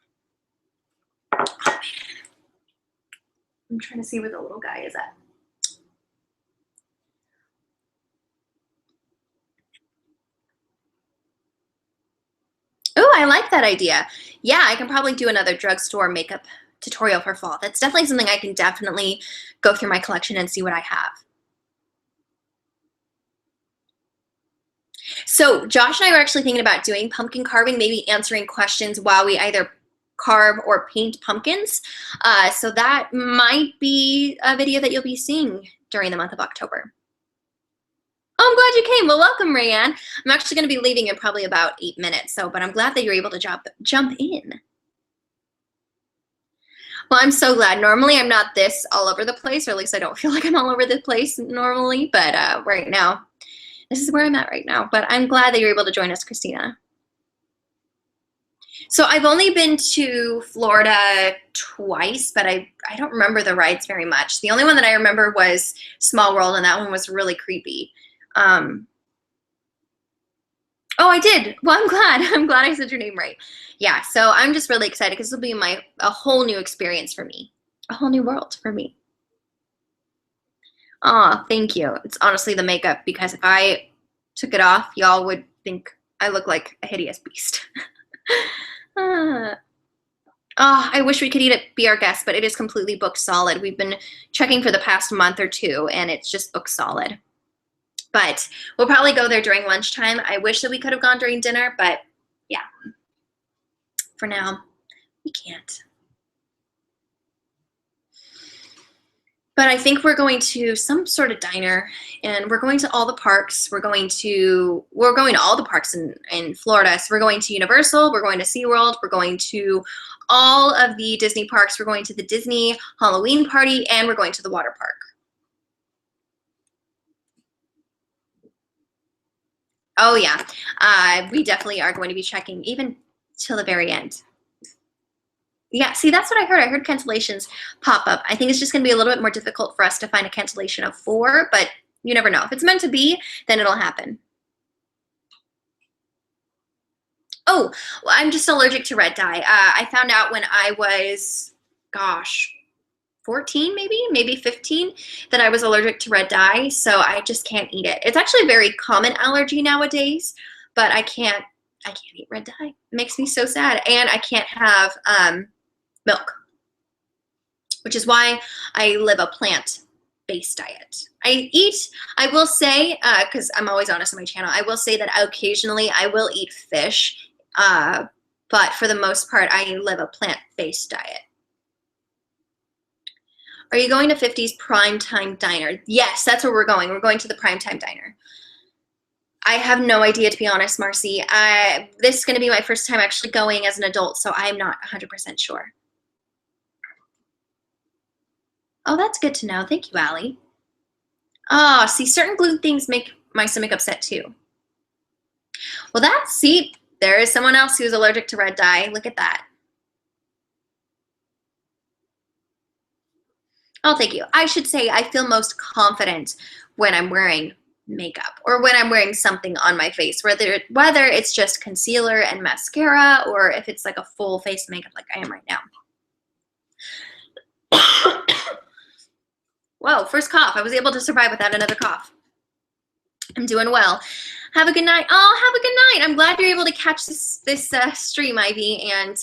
I'm trying to see where the little guy is at. Oh, I like that idea. Yeah, I can probably do another drugstore makeup tutorial for fall. That's definitely something I can definitely go through my collection and see what I have. So Josh and I were actually thinking about doing pumpkin carving, maybe answering questions while we either carve or paint pumpkins. So that might be a video that you'll be seeing during the month of October. Oh, I'm glad you came. Well, welcome, Rayanne. I'm actually going to be leaving in probably about 8 minutes, but I'm glad that you're able to jump in. Well, I'm so glad. Normally, I'm not this all over the place, or at least I don't feel like I'm all over the place normally, but right now, this is where I'm at right now. But I'm glad that you're able to join us, Christina. So I've only been to Florida twice, but I don't remember the rides very much. The only one that I remember was Small World, and that one was really creepy. Oh, I did. Well, I'm glad. I'm glad I said your name right. Yeah, so I'm just really excited because this will be a whole new experience for me, a whole new world for me. Oh, thank you. It's honestly the makeup, because if I took it off, y'all would think I look like a hideous beast. Ah. Oh, I wish we could eat at Be Our Guest, but it is completely booked solid. We've been checking for the past month or two, and it's just booked solid. But we'll probably go there during lunchtime. I wish that we could have gone during dinner, but yeah, for now, we can't. But I think we're going to some sort of diner, and we're going to all the parks. We're going to all the parks in Florida. So we're going to Universal, we're going to SeaWorld, we're going to all of the Disney parks, we're going to the Disney Halloween party, and we're going to the water park. Oh yeah, we definitely are going to be checking even till the very end. Yeah, see, that's what I heard. I heard cancellations pop up. I think it's just going to be a little bit more difficult for us to find a cancellation of 4, but you never know. If it's meant to be, then it'll happen. Oh, well, I'm just allergic to red dye. I found out when I was, gosh, 14 maybe 15, that I was allergic to red dye, so I just can't eat it. It's actually a very common allergy nowadays, but I can't eat red dye. It makes me so sad. And I can't have milk, which is why I live a plant-based diet. I will say, because I'm always honest on my channel, I will say that occasionally I will eat fish, but for the most part, I live a plant-based diet. Are you going to 50's Primetime Diner? Yes, that's where we're going. We're going to the Primetime Diner. I have no idea, to be honest, Marcy. This is going to be my first time actually going as an adult, so I'm not 100% sure. Oh, that's good to know. Thank you, Allie. Oh, see, certain gluten things make my stomach upset too. Well, see, there is someone else who's allergic to red dye. Look at that. Oh, thank you. I should say I feel most confident when I'm wearing makeup or when I'm wearing something on my face, whether it's just concealer and mascara or if it's like a full face makeup like I am right now. Whoa, first cough. I was able to survive without another cough. I'm doing well. Have a good night. Oh, have a good night. I'm glad you're able to catch this stream, Ivy, and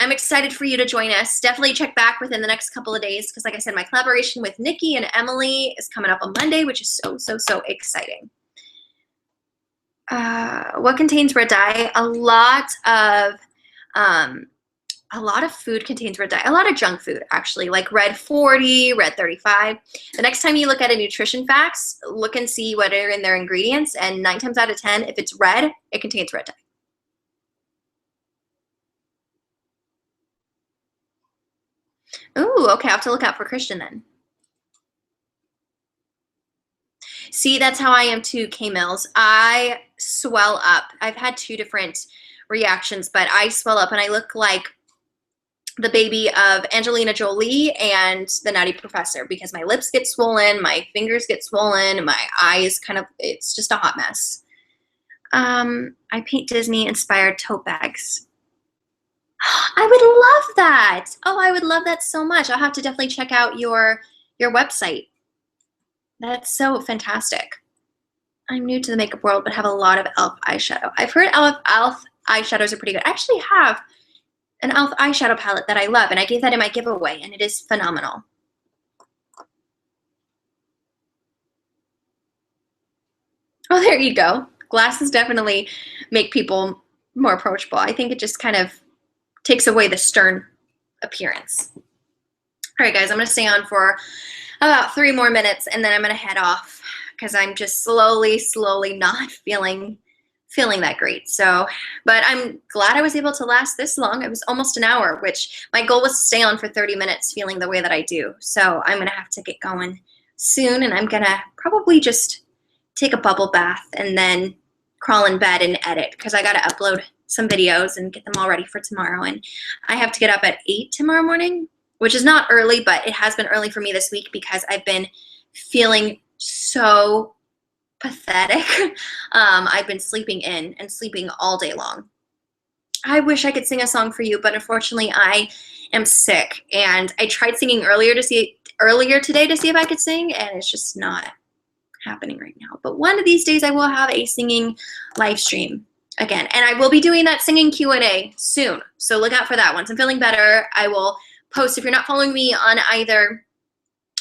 I'm excited for you to join us. Definitely check back within the next couple of days because, like I said, my collaboration with Nikki and Emily is coming up on Monday, which is so exciting. What contains red dye? A lot of food contains red dye. A lot of junk food, actually, like red 40, red 35. The next time you look at a nutrition facts, look and see what are in their ingredients, and 9 times out of 10, if it's red, it contains red dye. Ooh, okay, I'll have to look out for Christian then. See, that's how I am too, K-Mills. I swell up. I've had 2 different reactions, but I swell up and I look like the baby of Angelina Jolie and the Nutty Professor because my lips get swollen, my fingers get swollen, my eyes it's just a hot mess. I paint Disney-inspired tote bags. I would love that. Oh, I would love that so much. I'll have to definitely check out your website. That's so fantastic. I'm new to the makeup world, but have a lot of e.l.f. eyeshadow. I've heard e.l.f. eyeshadows are pretty good. I actually have an e.l.f. eyeshadow palette that I love, and I gave that in my giveaway, and it is phenomenal. Oh, there you go. Glasses definitely make people more approachable. I think it just kind of takes away the stern appearance. All right, guys, I'm going to stay on for about 3 more minutes, and then I'm going to head off because I'm just slowly not feeling that great. So, but I'm glad I was able to last this long. It was almost an hour, which my goal was to stay on for 30 minutes feeling the way that I do. So I'm going to have to get going soon, and I'm going to probably just take a bubble bath and then crawl in bed and edit because I got to upload some videos and get them all ready for tomorrow. And I have to get up at 8 tomorrow morning, which is not early, but it has been early for me this week because I've been feeling so pathetic. I've been sleeping in and sleeping all day long. I wish I could sing a song for you, but unfortunately I am sick, and I tried singing earlier today to see if I could sing, and it's just not happening right now. But one of these days I will have a singing live stream again, and I will be doing that singing Q&A soon, so look out for that. Once I'm feeling better, I will post. If you're not following me on either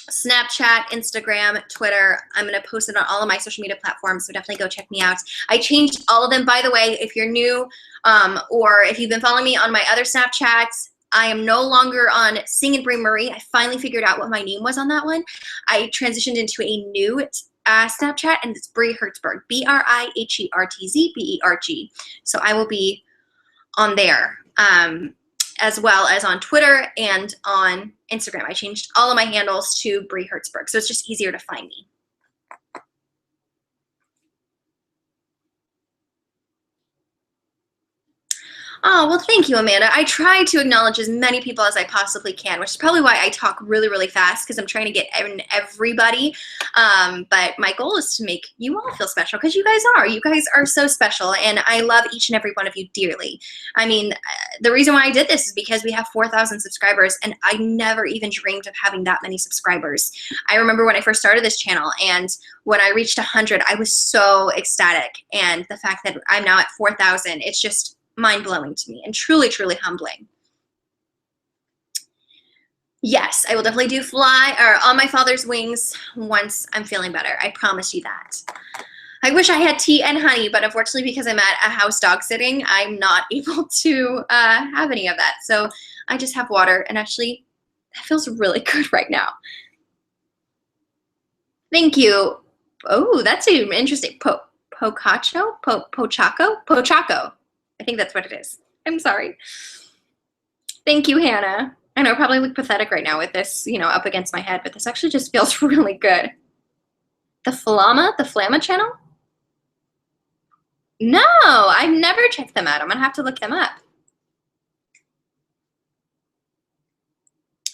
Snapchat, Instagram, Twitter, I'm going to post it on all of my social media platforms, so definitely go check me out. I changed all of them, by the way. If you're new, or if you've been following me on my other Snapchats, I am no longer on Sing and Brie Marie. I finally figured out what my name was on that one. I transitioned into a new Snapchat, and it's Brie Hertzberg, BRIHERTZBERG. So I will be on there, as well as on Twitter and on Instagram. I changed all of my handles to Brie Hertzberg, so it's just easier to find me. Oh, well, thank you, Amanda. I try to acknowledge as many people as I possibly can, which is probably why I talk really, really fast, because I'm trying to get everybody. But my goal is to make you all feel special, because you guys are. You guys are so special, and I love each and every one of you dearly. I mean, the reason why I did this is because we have 4,000 subscribers, and I never even dreamed of having that many subscribers. I remember when I first started this channel, and when I reached 100, I was so ecstatic. And the fact that I'm now at 4,000, it's just mind-blowing to me and truly, truly humbling. Yes, I will definitely do Fly or On My Father's Wings once I'm feeling better. I promise you that. I wish I had tea and honey, but unfortunately, because I'm at a house dog sitting, I'm not able to have any of that. So I just have water, and actually, that feels really good right now. Thank you. Oh, that's even interesting. Pochaco? Pochaco. I think that's what it is. I'm sorry. Thank you, Hannah. I know I probably look pathetic right now with this, up against my head, but this actually just feels really good. The Flamma channel? No, I've never checked them out. I'm gonna have to look them up.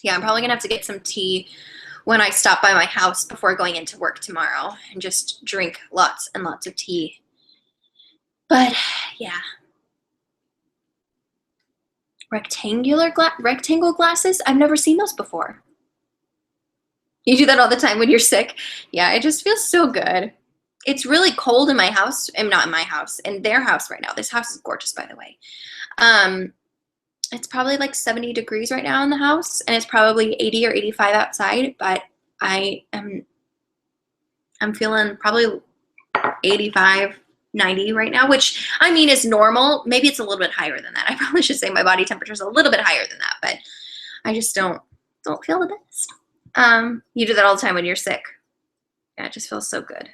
Yeah, I'm probably gonna have to get some tea when I stop by my house before going into work tomorrow and just drink lots and lots of tea. But yeah. Rectangle glasses? I've never seen those before. You do that all the time when you're sick? Yeah, it just feels so good. It's really cold in my house. Not in my house, in their house right now. This house is gorgeous, by the way. It's probably like 70 degrees right now in the house, and it's probably 80 or 85 outside, but I'm feeling probably 85, 90 right now, which I mean is normal. Maybe it's a little bit higher than that. I probably should say my body temperature is a little bit higher than that, but I just don't feel the best. You do that all the time when you're sick. Yeah, it just feels so good.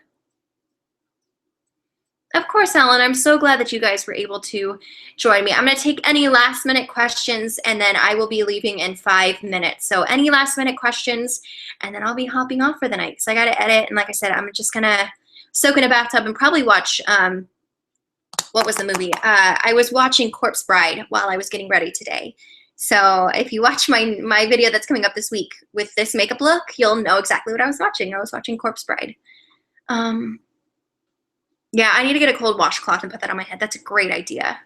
Of course, Ellen. I'm so glad that you guys were able to join me. I'm going to take any last minute questions, and then I will be leaving in 5 minutes. So any last minute questions, and then I'll be hopping off for the night because I got to edit. And like I said, I'm just going to soak in a bathtub and probably watch, what was the movie? I was watching Corpse Bride while I was getting ready today. So if you watch my video that's coming up this week with this makeup look, you'll know exactly what I was watching. I was watching Corpse Bride. Yeah, I need to get a cold washcloth and put that on my head. That's a great idea.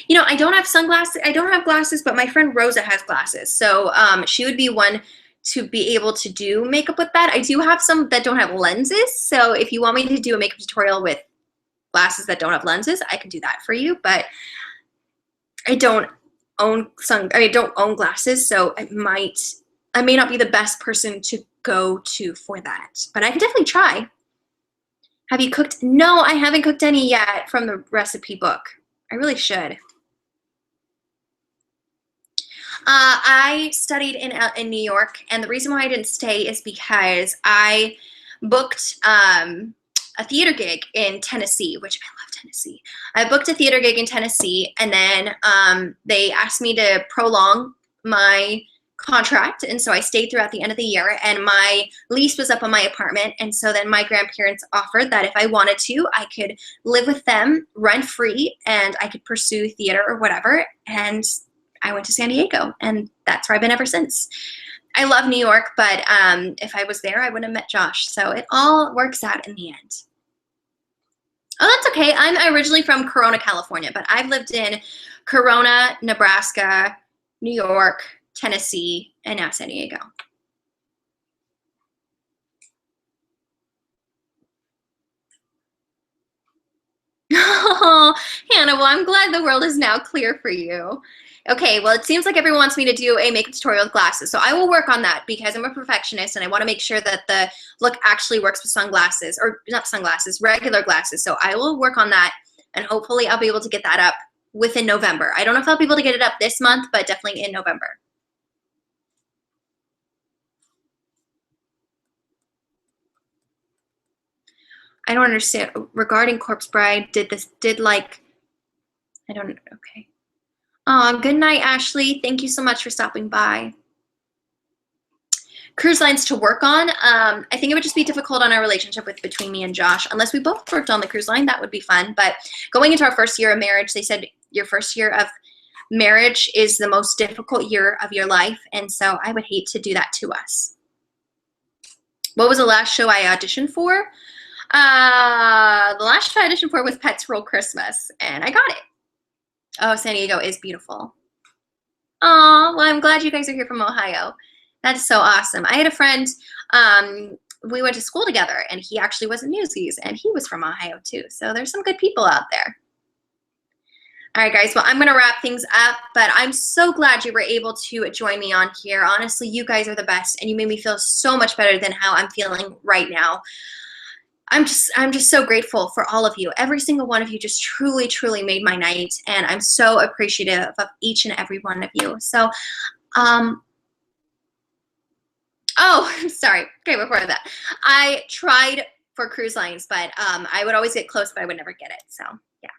I don't have sunglasses. I don't have glasses, but my friend Rosa has glasses. So she would be one to be able to do makeup with that. I do have some that don't have lenses. So if you want me to do a makeup tutorial with glasses that don't have lenses, I can do that for you. But I don't own glasses, so I may not be the best person to go to for that. But I can definitely try. Have you cooked? No, I haven't cooked any yet from the recipe book. I really should. I studied in New York, and the reason why I didn't stay is because I booked a theater gig in Tennessee, which I love Tennessee. I booked a theater gig in Tennessee, and then they asked me to prolong my contract, and so I stayed throughout the end of the year, and my lease was up on my apartment, and so then my grandparents offered that if I wanted to, I could live with them rent-free and I could pursue theater or whatever, and I went to San Diego, and that's where I've been ever since. I love New York, but if I was there, I wouldn't have met Josh, so it all works out in the end. Oh, that's okay. I'm originally from Corona, California, but I've lived in Corona, Nebraska, New York, Tennessee, and now San Diego. Oh, Hannah, well, I'm glad the world is now clear for you. Okay, well, it seems like everyone wants me to do a makeup tutorial with glasses, so I will work on that because I'm a perfectionist and I want to make sure that the look actually works with sunglasses, or not sunglasses, regular glasses. So I will work on that, and hopefully I'll be able to get that up within November. I don't know if I'll be able to get it up this month, but definitely in November. I don't understand. Regarding Corpse Bride, I don't know. Okay. Good night, Ashley. Thank you so much for stopping by. Cruise lines to work on. I think it would just be difficult on our relationship between me and Josh, unless we both worked on the cruise line. That would be fun. But going into our first year of marriage, they said your first year of marriage is the most difficult year of your life, and so I would hate to do that to us. What was the last show I auditioned for? The last show I auditioned for was Pets Roll Christmas, and I got it. Oh, San Diego is beautiful. Oh, well, I'm glad you guys are here from Ohio. That's so awesome. I had a friend, we went to school together, and he actually was in Newsies, and he was from Ohio too. So there's some good people out there. All right, guys, well, I'm going to wrap things up, but I'm so glad you were able to join me on here. Honestly, you guys are the best, and you made me feel so much better than how I'm feeling right now. I'm just so grateful for all of you. Every single one of you just truly, truly made my night, and I'm so appreciative of each and every one of you. So, oh, sorry. Okay, before that, I tried for cruise lines, but I would always get close, but I would never get it. So, yeah.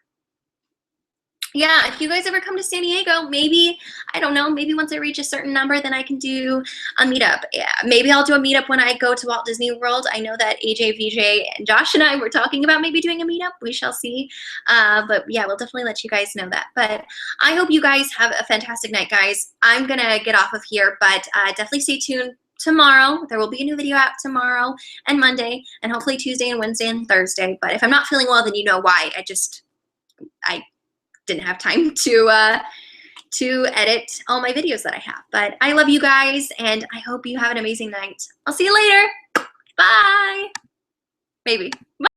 Yeah, if you guys ever come to San Diego, maybe, I don't know, maybe once I reach a certain number, then I can do a meetup. Yeah, maybe I'll do a meetup when I go to Walt Disney World. I know that AJ, VJ, and Josh and I were talking about maybe doing a meetup. We shall see. But yeah, we'll definitely let you guys know that. But I hope you guys have a fantastic night, guys. I'm going to get off of here, but definitely stay tuned. Tomorrow, there will be a new video out tomorrow and Monday, and hopefully Tuesday and Wednesday and Thursday. But if I'm not feeling well, then you know why. I didn't have time to edit all my videos that I have. But I love you guys, and I hope you have an amazing night. I'll see you later. Bye. Maybe. Bye.